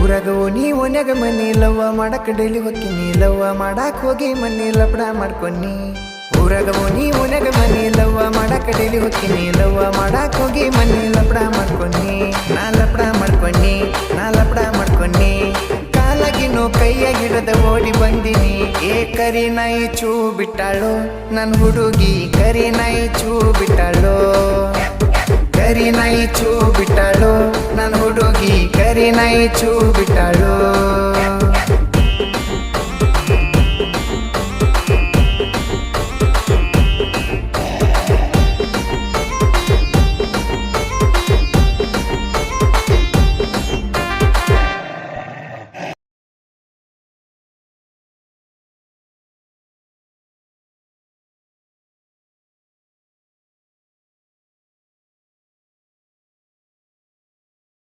ಊರಾಗ ನೀ ಓನ್ಯಾಗ ಮನಿ ಲವ್ವ ಮಾಡಕ್ ಡೈಲಿ ಹೊಕ್ಕಿನಿ ಲವ್ವ ಮಾಡಾಕ್ ಹೋಗಿ ಮನಿ ಲಪಡ ಮಾಡ್ಕೊನಿ ಊರಾಗ ನೀ ಓನ್ಯಾಗ ಮನಿ ಲವ್ವ ಮಾಡಕ್ ಡೈಲಿ ಹೊಕ್ಕಿನಿ ಲವ್ವ ಮಾಡಾಕ್ ಹೋಗಿ ಮನಿ ಲಪಡ ಮಾಡ್ಕೊನಿ ನಾ ಲಪಡ ಮಾಡ್ಕೊನಿ ಕಾಲಾಗಿನೋ ಕೈಯಾಗಿಡದ ಓಡಿ ಬಂದಿನಿ ಏ ಕರಿ ನಾಯಿ ಚೂ ಬಿಟ್ಟಾಳು ನನ್ ಹುಡುಗಿ ಕರಿ ನಾಯಿ ಚೂ ಬಿಟ್ಟಾಳು ಕರಿ ನಾಯಿ ಚೂ ಬಿಟ್ಟಾಳು ನನ್ ಹುಡುಗಿ ಕರಿ ನಾಯಿ ಚೂ ಬಿಟ್ಟಾಳು